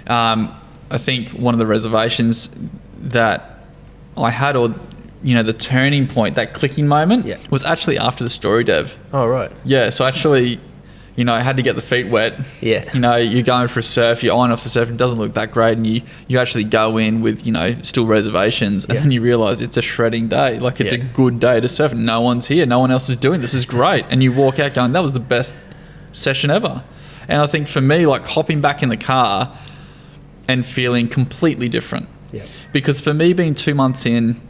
I think one of the reservations that I had, or the turning point, that clicking moment, was actually after the story dev. Oh, right. Yeah, so actually, I had to get the feet wet. Yeah. You're going for a surf, you iron off the surf, it doesn't look that great, and you actually go in with, still reservations, and then you realise it's a shredding day. Like, it's a good day to surf, and no one's here, no one else is doing this is great. And you walk out going, that was the best session ever. And I think for me, like, hopping back in the car and feeling completely different. Yeah. Because for me, being 2 months in,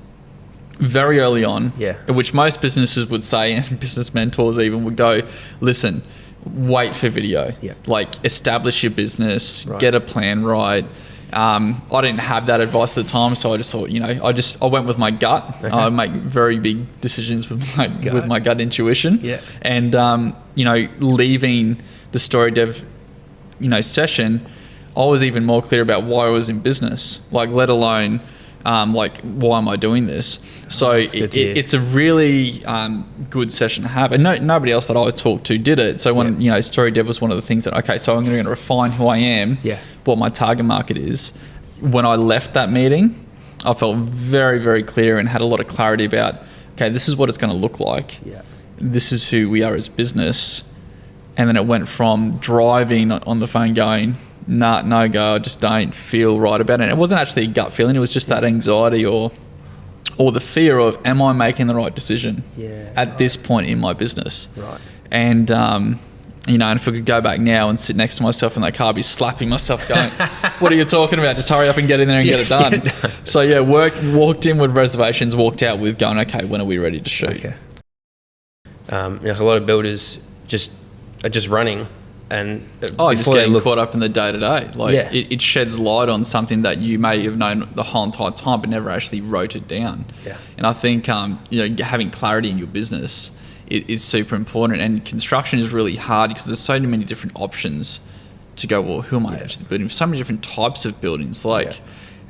very early on, which most businesses would say, and business mentors even would go, listen, wait for video. Like, establish your business, get a plan right. I didn't have that advice at the time, so I just thought, I went with my gut. Okay. I make very big decisions with my gut intuition. And leaving the story dev, session, I was even more clear about why I was in business. Like, let alone like, why am I doing this? So it's a really good session to have, and nobody else that I was talked to did it. So when story dev was one of the things that, okay, so I'm going to refine who I am, what my target market is. When I left that meeting, I felt very, very clear and had a lot of clarity about, okay, this is what it's going to look like. This is who we are as business. And then it went from driving on the phone going, nah, no go, I just don't feel right about it. And it wasn't actually a gut feeling, it was just that anxiety or the fear of, am I making the right decision at this point in my business? And and if I could go back now and sit next to myself in that car, I'd be slapping myself going, what are you talking about? Just hurry up and get in there and get it done. So walked in with reservations, walked out with going, okay, when are we ready to shoot? A lot of builders are just running, and just getting caught up in the day-to-day. Like, it sheds light on something that you may have known the whole entire time but never actually wrote it down. And I think having clarity in your business is super important, and construction is really hard because there's so many different options to go, well, who am I actually building? So many different types of buildings,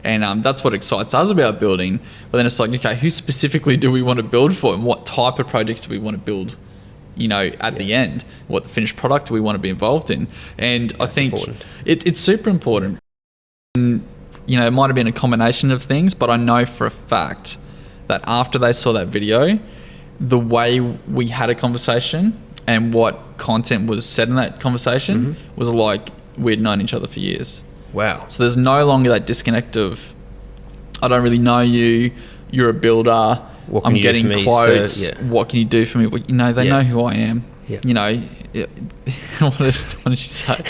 and that's what excites us about building. But then it's like, okay, who specifically do we want to build for, and what type of projects do we want to build at the end? What the finished product do we want to be involved in? And I think it's super important. And, it might have been a combination of things, but I know for a fact that after they saw that video, the way we had a conversation and what content was said in that conversation was like we'd known each other for years. Wow. So there's no longer that disconnect of, I don't really know you, you're a builder, I'm getting quotes, what can you do for me? Well, they know who I am. What did she say?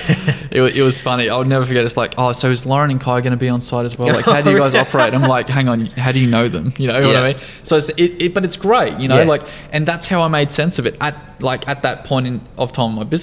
It was funny. I'll never forget. It's like, so is Lauren and Kai going to be on site as well? Like, how do you guys operate? I'm like, hang on, how do you know them? You know what I mean? So but it's great, like, and that's how I made sense of it at that point of time in my business.